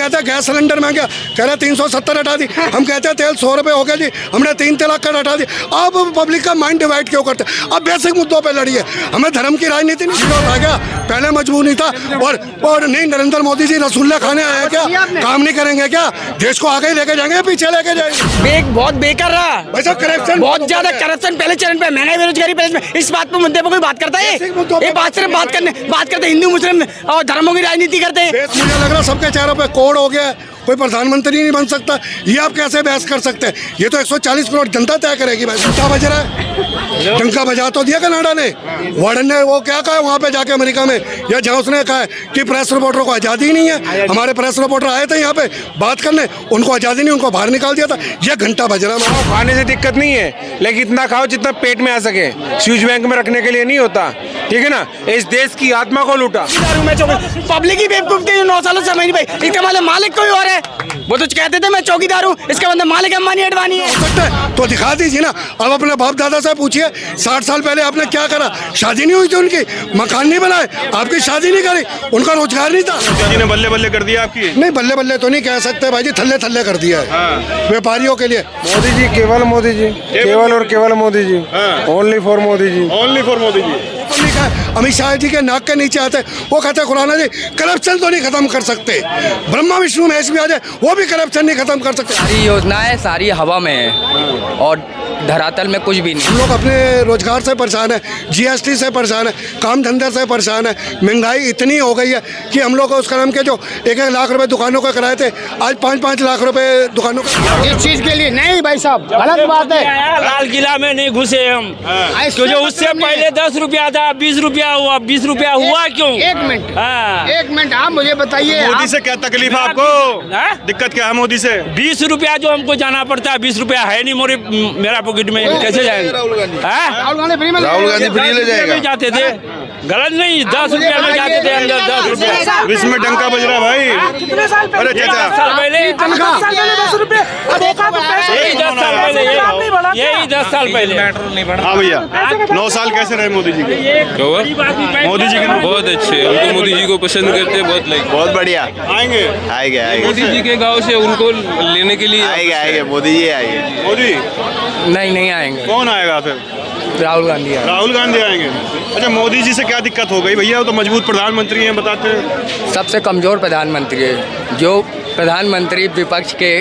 कहते हैं gas cylinder महंगा, कह रहे 370 हटा दी। हम कहते हैं तेल 100 रुपये हो गया जी, हमने 3 तलाक कर हटा दी। अब पब्लिक का माइंड डिवाइड क्यों करते हैं? अब बेसिक मुद्दों पे लड़िए, हमें धर्म की राजनीति नहीं आ गया। पहले मजबूर नहीं था और नहीं, नरेंद्र मोदी जी रसगुल्ला खाने आए हैं क्या? काम नहीं करेंगे क्या? देश को आगे लेके जाएंगे, पीछे लेके जाएंगे? बहुत बेकार रहा, करप्शन, बहुत ज्यादा करप्शन पहले चरण पे, महंगाई बेरोजगारी पहले। इस बात पे मुद्दे पे कोई बात करता है? ये बात सिर्फ बात करते हिंदू मुस्लिम और धर्मों की राजनीति करते हैं। मुझे लग रहा सबके चेहरों पे कोड हो गया, कोई प्रधानमंत्री नहीं बन सकता। ये आप कैसे बहस कर सकते हैं? ये तो 140 करोड़ जनता तय करेगी। भाई डंका बज रहा है, डंका बजा तो दिया कनाडा ने। वार्डन ने वो क्या कहा वहाँ पे जाके अमेरिका में, या जहाँ उसने कहा है कि प्रेस रिपोर्टरों को आज़ादी नहीं है। हमारे प्रेस रिपोर्टर आए थे यहाँ पे बात करने, उनको आज़ादी नहीं, उनको बाहर निकाल दिया था। ये घंटा बज रहा है। खाने से दिक्कत नहीं है, लेकिन इतना खाओ जितना पेट में आ सके। स्विच बैंक में रखने के लिए नहीं होता, ठीक है ना? इस देश की आत्मा को लूटा। पब्लिक ही बेवकूफ थी 9 सालों से, समझ नहीं पाई। इसका मतलब मालिक कोई और है। वो तो कहते थे मैं चौकीदार हूँ, इसका मतलब मालिक अंबानी अडवाणी है। तो दिखा दीजिए ना। अब अपने बाप दादा से पूछिए 60 साल पहले आपने क्या करा? शादी नहीं हुई थी उनकी, मकान नहीं बनाए, आपकी शादी नहीं करी, उनका रोजगार नहीं था। मोदी ने बल्ले बल्ले कर दिया आपकी? नहीं, बल्ले बल्ले तो नहीं कह सकते भाई जी, थल्ले थल्ले कर दिया है व्यापारियों के लिए। मोदी जी केवल मोदी जी, केवल और केवल Modi ji, only for Modi ji, only for Modi ji. Amit Shah ji के नाक के नीचे आते, वो कहते खुराना जी करप्शन तो नहीं खत्म कर सकते। ब्रह्मा विष्णु महेश भी आ जाए, वो भी करप्शन नहीं खत्म कर सकते। सारी योजनाएं सारी हवा में है और धरातल में कुछ भी नहीं। हम लोग अपने रोजगार से परेशान है, जीएसटी से परेशान है, काम धंधे से परेशान है। महंगाई इतनी हो गई है कि हम लोग उस क्रम के जो 1-1 लाख रुपए दुकानों का कराए थे, आज 5-5 लाख रुपए दुकानों का। इस चीज के लिए नहीं भाई साहब, गलत बात है। लाल किला में नहीं घुसे हम, क्योंकि उससे पहले 10 रुपया था, 20 रुपया हुआ, 20 रुपया हुआ क्यों? एक मिनट आप मुझे बताइए, मोदी से क्या तकलीफ है आपको? दिक्कत क्या है मोदी से? 20 रुपया जो हमको जाना पड़ता है, 20 रुपया है नहीं मेरा पॉकेट में, कैसे जाएंगे? राहुल गांधी फ्री ले जाएगा, जाते थे, गलत नहीं, 10 रुपया में जाते थे अंदर, 10 रुपया। इसमें डंका बज रहा भाई। अरे चाचा, 10 साल पहले, यही 10 साल पहले। हाँ भैया, 9 साल कैसे रहे मोदी जी के? मोदी जी के बहुत अच्छे, हम तो मोदी जी को पसंद करते हैं, बहुत बढ़िया। आएंगे मोदी जी के गांव से उनको लेने के लिए आएंगे मोदी जी आएंगे। मोदी नहीं आएंगे। कौन आएगा फिर? राहुल गांधी आएंगे। राहुल गांधी आएंगे। अच्छा, मोदी जी से क्या दिक्कत हो गई भैया? वो तो मजबूत प्रधानमंत्री हैं, बताते हैं। सबसे कमजोर प्रधानमंत्री है। जो प्रधानमंत्री विपक्ष के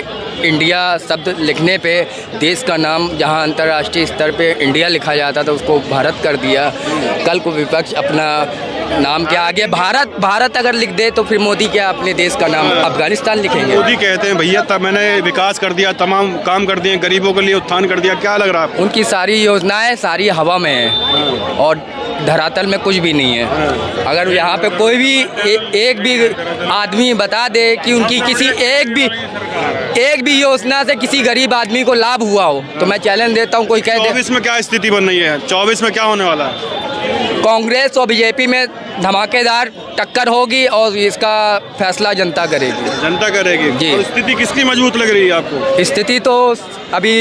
इंडिया शब्द लिखने पे देश का नाम जहां अंतर्राष्ट्रीय स्तर पे इंडिया लिखा जाता था उसको भारत कर दिया। कल को विपक्ष अपना नाम के आगे भारत अगर लिख दे तो फिर मोदी क्या अपने देश का नाम अफगानिस्तान लिखेंगे? मोदी कहते हैं भैया तब मैंने विकास कर दिया, तमाम काम कर दिए, गरीबों के लिए उत्थान कर दिया। क्या लग रहा है आपको? उनकी सारी योजनाएं सारी हवा में है और धरातल में कुछ भी नहीं है। अगर यहाँ पे कोई भी एक भी आदमी बता दे कि उनकी किसी एक भी योजना से किसी गरीब आदमी को लाभ हुआ हो तो मैं चैलेंज देता हूँ, कोई कह दे। 24 में क्या स्थिति बन रही है? 24 में क्या होने वाला है? कांग्रेस और बीजेपी में धमाकेदार टक्कर होगी और इसका फैसला जनता करेगी। जनता करेगी जी। और स्थिति किसकी मजबूत लग रही है आपको? स्थिति तो अभी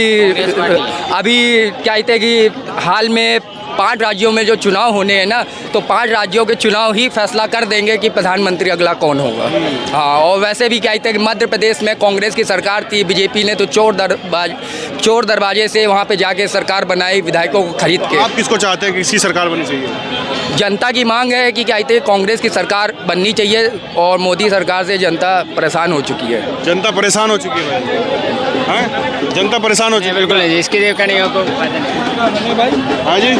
क्या कहते हैं कि हाल में 5 राज्यों में जो चुनाव होने हैं ना, तो 5 राज्यों के चुनाव ही फैसला कर देंगे कि प्रधानमंत्री अगला कौन होगा। हाँ, और वैसे भी क्या कहते हैं कि मध्य प्रदेश में कांग्रेस की सरकार थी, बीजेपी ने तो चोर दरवाजे से वहाँ पे जाके सरकार बनाई विधायकों को खरीद के। आप किसको चाहते हैं, किसी सरकार बननी चाहिए? जनता की मांग है कि क्या कहते हैं कांग्रेस की सरकार बननी चाहिए और मोदी सरकार से जनता परेशान हो चुकी है। जनता परेशान हो चुकी है भाई, जनता परेशान हो चुकी है। बिल्कुल इसकी देखा नहीं हो। हाँ जी,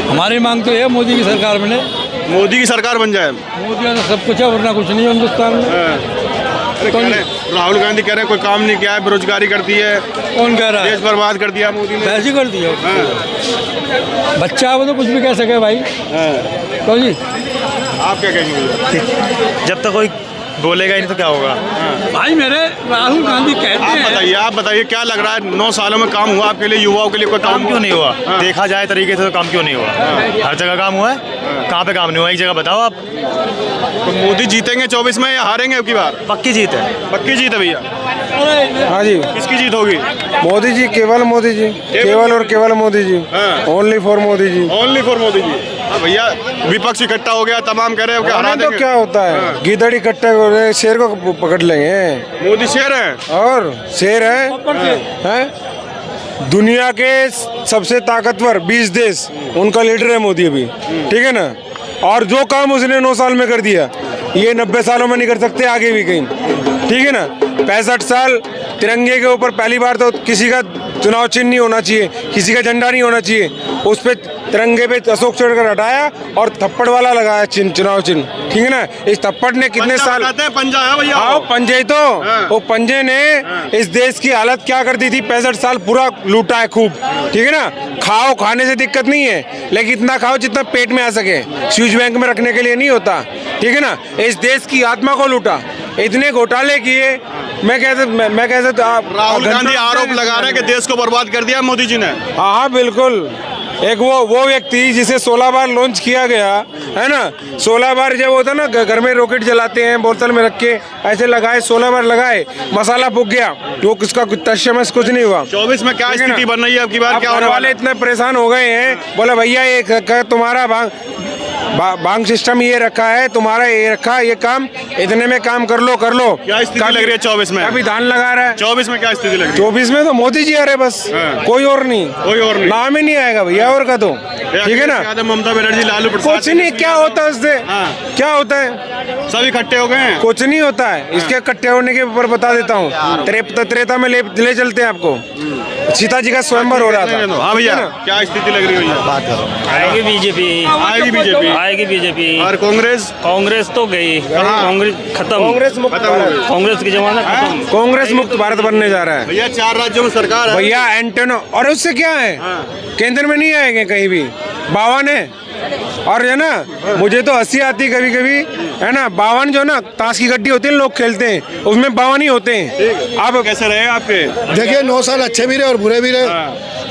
हमारी मांग तो है मोदी की सरकार बने, मोदी की सरकार बन जाए। मोदी ने सब कुछ है वरना कुछ नहीं है हिंदुस्तान में। राहुल गांधी कह रहे हैं कोई काम नहीं किया है, बेरोजगारी कर दी है। कौन कह रहा है? देश बर्बाद कर दिया मोदी ने। ऐसे कर दिया। बच्चा वो तो कुछ भी कह सके भाई। तो जी आप क्या कहेंगे? जब तक कोई बोलेगा ही नहीं तो क्या होगा? भाई मेरे राहुल गांधी कहते हैं। आप बताइए क्या लग रहा है? 9 सालों में काम हुआ आपके लिए, युवाओं के लिए कोई काम क्यों नहीं हुआ? देखा जाए तरीके से तो काम क्यों नहीं हुआ? हर जगह काम हुआ है, कहाँ पे काम नहीं हुआ? एक जगह बताओ आप। तो मोदी जीतेंगे 24 में या हारेंगे अब की बार? पक्की जीत है। पक्की जीत है भैया। हाँ जी, किसकी जीत होगी? मोदी जी, केवल मोदी जी, केवल और केवल Modi ji, only for Modi ji, only for Modi ji. भैया विपक्ष इकट्ठा हो गया, तमाम कह रहे हो कि हरा तो देंगे। क्या होता है, गिदड़ इकट्ठे हो रहे, शेर को पकड़ लेंगे। मोदी शेर है और शेर है? दुनिया के सबसे ताकतवर 20 देश, उनका लीडर है मोदी अभी, ठीक है ना। और जो काम उसने 9 साल में कर दिया, ये 90 सालों में नहीं कर सकते आगे भी कहीं, ठीक है ना। 65 साल तिरंगे के ऊपर पहली बार तो किसी का चुनाव चिन्ह नहीं होना चाहिए, किसी का झंडा नहीं होना चाहिए, उस पे तिरंगे पे अशोक चढ़कर हटाया और थप्पड़ वाला लगाया चिन्ह, चुनाव चिन्ह, ठीक है ना। इस थप्पड़ ने कितने साल, पंजा है भैया, आओ पंजे ही तो, वो पंजे ने इस देश की हालत क्या कर दी थी। 65 साल पूरा लूटा है खूब, ठीक है ना। खाओ, खाने से दिक्कत नहीं है, लेकिन इतना खाओ जितना पेट में आ सके, स्विच बैंक में रखने के लिए नहीं होता, ठीक है ना। इस देश की आत्मा को लूटा, इतने घोटाले किए। मैं कहते राहुल गांधी आरोप लगा रहे हैं कि देश को बर्बाद कर दिया मोदी जी ने। हाँ बिल्कुल। एक वो व्यक्ति जिसे 16 बार लॉन्च किया गया है ना, 16 बार जब होता ना घर में रॉकेट जलाते हैं बोतल में रख के ऐसे लगाए, 16 बार लगाए, मसाला फूक गया, वो किसका तशमस कुछ नहीं हुआ। 24 में क्या स्थिति बन रही है अब की बार, क्या घर वाले इतने परेशान हो गए हैं, बोला भैया ये तुम्हारा भांग सिस्टम ये रखा है, तुम्हारा ये रखा, ये काम इतने में काम कर लो। क्या स्थिति लग रही है 24 में? अभी धान लगा रहा है। 24 में क्या स्थिति लग रही है? 24 में तो मोदी जी आ रहे बस, कोई और नहीं, नाम ही नहीं आएगा भैया और का तो, ठीक है ना। ममता बनर्जी, लालू प्रसाद, कुछ नहीं, क्या होता है उससे, क्या होता है, सब इकट्ठे हो गए हैं, कुछ नहीं होता है। इसके इकट्ठे होने के ऊपर बता देता हूँ, त्रेता में ले चलते हैं आपको। सीता जी का स्वयंवर हो रहा था। हाँ भैया, क्या स्थिति लग रही है? बात करो। आएगी बीजेपी, आएगी बीजेपी। और कांग्रेस तो गई, कांग्रेस खत्म, कांग्रेस की जमाना खत्म, कांग्रेस मुक्त भारत बनने जा रहा है भैया। 4 राज्यों में सरकार है भैया, एंटेनो। और उससे क्या है, केंद्र में नहीं आएंगे कहीं भी, बावन है। और है ना, मुझे तो हंसी आती कभी कभी, है ना। 52 जो ना ताश की गड्डी होती है, लोग खेलते हैं, उसमें 52 ही होते हैं। आप कैसे रहे आपके? देखिए 9 साल अच्छे भी रहे और बुरे भी रहे।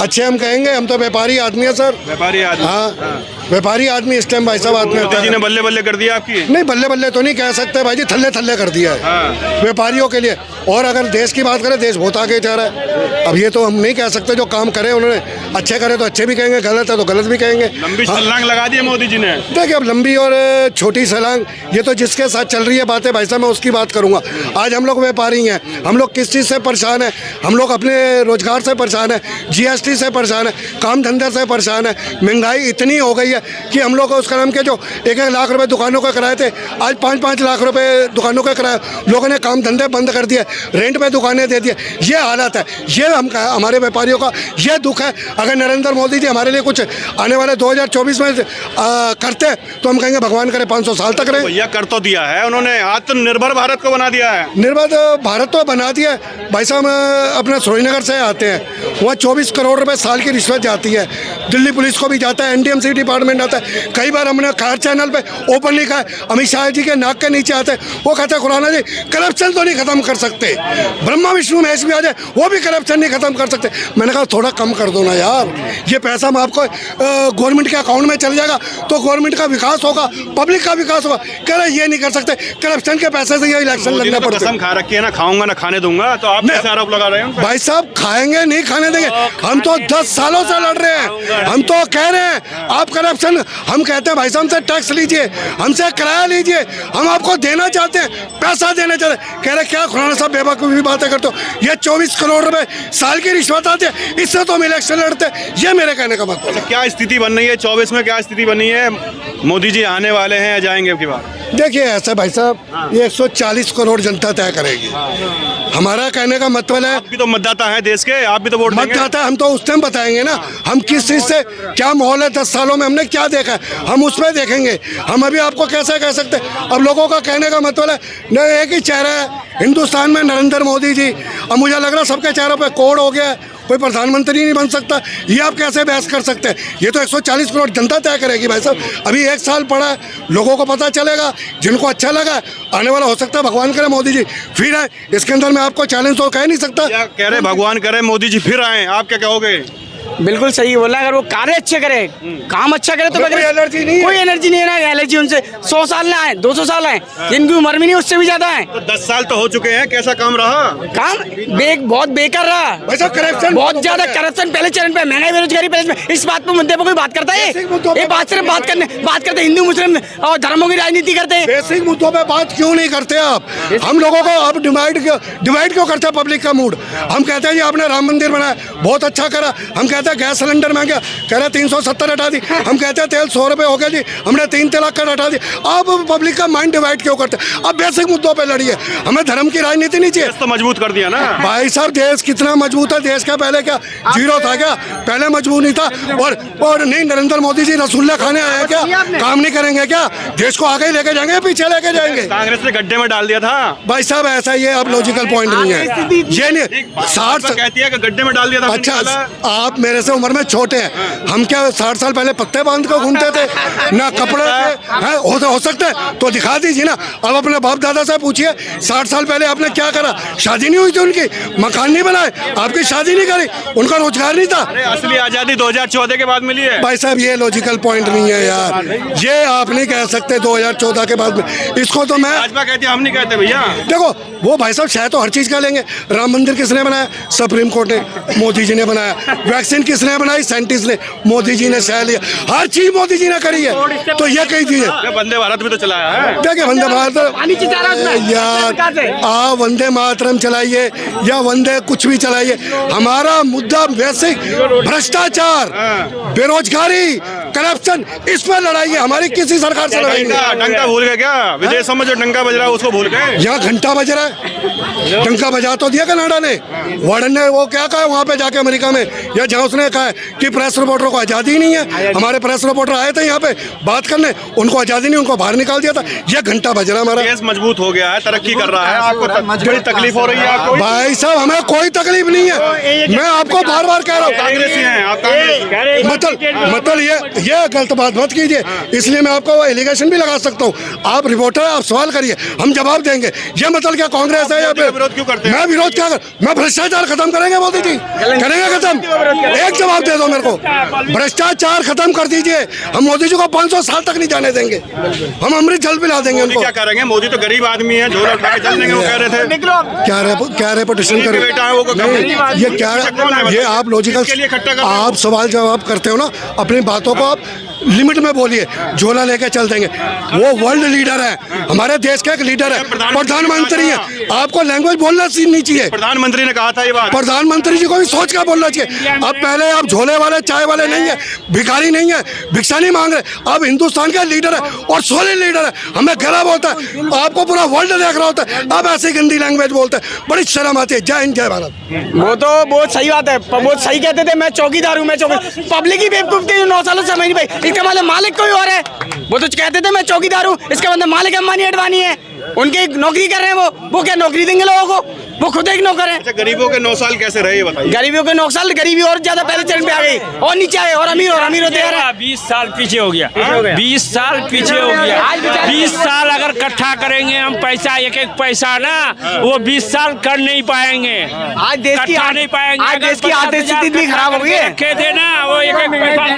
अच्छे हम कहेंगे, हम तो व्यापारी आदमी है सर, व्यापारी आदमी। हाँ व्यापारी आदमी इस टाइम भाई साहब आदमी होता मोदी जी है। ने बल्ले बल्ले कर दिया आपकी? नहीं बल्ले बल्ले तो नहीं कह सकते भाई जी, थल्ले थल्ले कर दिया है व्यापारियों के लिए। और अगर देश की बात करें, देश बहुत आगे जा रहा है। अब ये तो हम नहीं कह सकते, जो काम करे उन्होंने अच्छे करे तो अच्छे भी कहेंगे, गलत है तो गलत भी कहेंगे। लंबी छलांग लगा दी है मोदी जी ने। देखिए अब लंबी और छोटी छलांग, ये तो जिसके साथ चल रही है बातें भाई साहब, मैं उसकी बात करूंगा। आज हम लोग व्यापारी हैं, हम लोग किस चीज़ से परेशान है, हम लोग अपने रोजगार से परेशान है, GST से परेशान है, काम धंधे से परेशान है। महंगाई इतनी हो गई है कि हम लोग उसका नाम के जो 1-1 लाख रुपए दुकानों के कराए थे, आज 5-5 लाख रुपए दुकानों के कराए। लोगों ने काम धंधे बंद कर दिए, रेंट पे दुकानें दे दिए। ये हालत है, ये हमारे व्यापारियों का ये दुख है। अगर नरेंद्र मोदी जी हमारे लिए कुछ आने वाले 2024 में करते तो हम कहेंगे भगवान करे 500 साल तक रहे। भैया कर तो दिया है उन्होंने, आत्मनिर्भर भारत को बना दिया है। निर्भर भारत तो बना दिया भाई साहब। अपने श्रीनगर से आते हैं, वहाँ 24 करोड़ रुपए साल की रिश्वत जाती है। दिल्ली पुलिस को भी जाता है, NDMC डिपार्टमेंट आता है। कई बार हमने हर चैनल पे ओपनली कहा, अमित शाह जी के नाक के नीचे आते हैं, वो कहते हैं खुराना जी करप्शन तो नहीं खत्म कर सकते, ब्रह्मा विष्णु महेश भी आ जाए वो भी करप्शन नहीं खत्म कर सकते। मैंने कहा थोड़ा कम कर दो ना यार, ये पैसा हम आपको गवर्नमेंट के अकाउंट में चल जाएगा तो गवर्नमेंट का विकास होगा, पब्लिक का विकास होगा। कह रहे ये नहीं कर सकते, करप्शन के पैसे से ये इलेक्शन लड़ना पड़ता है। कसम खा रखी है ना, खाऊंगा ना खाने दूंगा, तो आप कैसे आरोप लगा रहे हैं? भाई साहब खाएंगे नहीं खाने देंगे, हम तो 10 सालों से लड़ रहे हैं। हम तो कह रहे हैं आप करप्शन, हम कहते हैं भाई साहब हमसे टैक्स लीजिए, हमसे किराया लीजिए, हम आपको देना चाहते हैं, पैसा देना चाहते हैं। कह रहे क्या खुराना साहब बेवकूफ़ी बातें करते हो, ये 24 करोड़ रुपए साल की रिश्वत आती है, इससे तो हम इलेक्शन लड़ते हैं। ये मेरे कहने का मतलब है। क्या स्थिति बन रही है 24 में, क्या स्थिति बनी है? मोदी जी आने वाले हैं या जाएंगे की बात? देखिए ऐसा भाई साहब, ये 140 करोड़ जनता तय करेगी। हमारा कहने का मतलब है, आप भी तो मतदाता हैं देश के, आप भी तो वोट देंगे। मतदाता हम तो उस टाइम बताएंगे ना, हम किस चीज़ से क्या माहौल है 10 सालों में हमने क्या देखा है, हम उसमें देखेंगे। हम अभी आपको कैसे कह सकते हैं? अब लोगों का कहने का मतलब है न, एक ही चेहरा है हिंदुस्तान में, नरेंद्र मोदी जी। अब मुझे लग रहा है सबके चेहरों पे कोड हो गया है, कोई प्रधानमंत्री नहीं बन सकता। ये आप कैसे बहस कर सकते हैं? ये तो 140 करोड़ जनता तय करेगी भाई साहब। अभी 1 साल पड़ा है, लोगों को पता चलेगा, जिनको अच्छा लगा आने वाला हो सकता है भगवान करे मोदी जी फिर आए। इसके अंदर मैं आपको चैलेंज तो कह नहीं सकता। क्या कह रहे भगवान करे मोदी जी फिर आए, आप क्या कहोगे? बिल्कुल सही बोल रहे हैं। अगर वो कार्य अच्छे करे, काम अच्छा करे तो कोई एनर्जी नहीं है। कोई एनर्जी नहीं है ना, एलर्जी उनसे 100 साल ना आए, 200 साल आए, इनकी उम्र भी नहीं उससे भी ज्यादा है। तो 10 साल तो हो चुके हैं, कैसा काम रहा? काम बहुत बेकार रहा, वैसा करप्शन बहुत ज्यादा करप्शन पहले चरण पे, महंगाई बेरोजगारी पहले। इस बात पे मुद्दे पे कोई बात करता है? ये बात सिर्फ बात करते हिंदू मुस्लिम और धर्मों की राजनीति करते हैं। बेसिक मुद्दों पे बात क्यों नहीं करते आप? हम लोगों को आप डिवाइड क्यों करते हैं पब्लिक का मूड? हम कहते हैं जी आपने राम मंदिर बनाया, बहुत अच्छा करा। हम कहते हैं गैस सिलेंडर महंगा, कह रहे 370 हटा दी। हम कहते हैं तेल 100 रुपये हो गया जी, हमने 3 तलाक कर हटा दी। आप पब्लिक का माइंड डिवाइड क्यों करते हैं? अब बेसिक मुद्दों पे लड़िए, हमें धर्म की राजनीति नहीं चाहिए। देश तो मजबूत कर दिया ना भाई साहब, देश कितना मजबूत है? देश का पहले क्या जीरो था क्या? पहले मजबूत नहीं था। और नहीं, नरेंद्र मोदी जी रसगुल्ला खाने आए क्या? काम नहीं करेंगे क्या? देश को आगे लेके जाएंगे, पीछे लेके जाएंगे? कांग्रेस ने गड्ढे में डाल दिया था भाई साहब, ऐसा ये अब लॉजिकल पॉइंट नहीं है। ये नहीं 60 कहती है कि गड्ढे में डाल दिया था। अच्छा, आप मेरे से उम्र में छोटे हैं। हम क्या 60 साल पहले पत्ते बांध कर घूमते थे ना? कपड़े हैं हो सकते हैं तो दिखा दीजिए ना। अब अपने बाप दादा से पूछिए 60 साल पहले आपने क्या करा? शादी नहीं हुई थी उनकी, मकान नहीं बनाए, आपकी शादी नहीं करी, उनका रोजगार नहीं था। असली आजादी 2014 के बाद मिली है। भाई साहब, ये लॉजिकल पॉइंट नहीं है यार, ये आप नहीं कह सकते 2014 के बाद में। इसको तो मैं भाजपा कहती है, हम नहीं कहते भैया। देखो, वो भाई साहब शायद तो हर चीज का लेंगे। राम मंदिर किसने बनाया? सुप्रीम कोर्ट ने, मोदी जी ने बनाया। वैक्सीन किसने बनाई? साइंटिस्ट ने, मोदी जी ने सह लिया। हर चीज मोदी जी ने करी है। तो ये कही चीज है। वंदे भारत भी तो चलाया है। देखिए, वंदे भारत यार, आप वंदे मातरम चलाइए या वंदे कुछ भी चलाइए, हमारा मुद्दा बेसिक भ्रष्टाचार, बेरोजगारी, करप्शन, इस पर लड़ाई है हमारी। किसी सरकार से लड़ाई नहीं। डंका भूल गए क्या? विदेशों में जो डंका बज रहा है उसको भूल गए? यहाँ घंटा बज रहा है, डंका बजा तो दिया कनाडा ने। वार्डन ने वो क्या कहा वहाँ पे जाके अमेरिका में, या जहाँ उसने कहा है कि प्रेस रिपोर्टरों को आज़ादी नहीं है। हमारे प्रेस रिपोर्टर आए थे यहाँ पे बात करने, उनको आज़ादी नहीं, उनको बाहर निकाल दिया था। ये घंटा बज रहा है हमारा। देश मजबूत हो गया है, तरक्की कर रहा है। आपको बड़ी तकलीफ हो रही है? आपको? भाई साहब, हमें कोई तकलीफ नहीं है। मैं आपको बार बार कह रहा हूँ, कांग्रेसी हैं आप, कांग्रेसी। मतलब ये गलत बात मत कीजिए। इसलिए मैं आपको एलिगेशन भी लगा सकता हूँ। आप रिपोर्टर, आप सवाल करिए, हम जवाब देंगे। ये मतलब क्या कांग्रेस है या फिर विरोध क्यों करते हैं? मैं विरोध क्या कर? मैं भ्रष्टाचार खत्म करेंगे मोदी जी, करेंगे खत्म? एक जवाब दे दो मेरे को, भ्रष्टाचार खत्म कर दीजिए। हम मोदी जी को 500 साल तक नहीं जाने देंगे। हम अमृत जल पिला देंगे उनको। क्या करेंगे? मोदी तो गरीब आदमी है, झोला उठा के चल देंगे, वो कह रहे थे। क्या रेपुटेशन कर? बेटा है वो को ये क्या? ये आप लॉजिकल, आप सवाल जवाब करते हो ना, अपनी बातों को आप लिमिट में बोलिए। झोला लेके चल देंगे। वो वर्ल्ड लीडर है, हमारे देश का एक लीडर है, प्रधानमंत्री है। आपको लैंग्वेज बोलना सीखनी चाहिए। प्रधानमंत्री ने कहा था ये बात। प्रधानमंत्री जी को भी सोच कर बोलना चाहिए। अब पहले आप झोले वाले, चाय वाले नहीं है, भिखारी नहीं है, भिक्षा नहीं मांग रहे। अब हिंदुस्तान का लीडर है और सोलिड लीडर है। हमें गर्व होता है, आपको पूरा वर्ल्ड देख रहा होता है। अब ऐसी गंदी लैंग्वेज बोलते हैं, बड़ी शर्म आती है। जय हिंद, जय भारत। वो तो बहुत सही बात है, बहुत सही कहते थे। मैं चौकीदार हूँ, मैं चौकी। पब्लिक ही बेवकूफ थी 9 सालों से समझ नहीं पाई। इसका मतलब मालिक कोई और है। वो तो कहते थे मैं चौकीदार हूँ, इसका मतलब मालिक अंबानी अडवाणी है। उनकी नौकरी कर रहे हैं वो क्या नौकरी देंगे लोगों को? वो खुद एक नौकर है। अच्छा, गरीबों के 9 साल कैसे रहे ये बताइए? गरीबियों के 9 साल, गरीबी और ज्यादा पहले चरण पे आ गई और नीचे आए, और अमीर होते जा रहे हैं। 20 साल पीछे हो गया, 20 साल पीछे हो गया। 20 साल अगर इकट्ठा करेंगे हम पैसा, एक एक पैसा ना, वो 20 साल कर नहीं पाएंगे। आज देश की नहीं पाएंगे। आज देश की आर्थिक स्थिति भी खराब हो गई है। रखे थे ना वो एक एक पैसा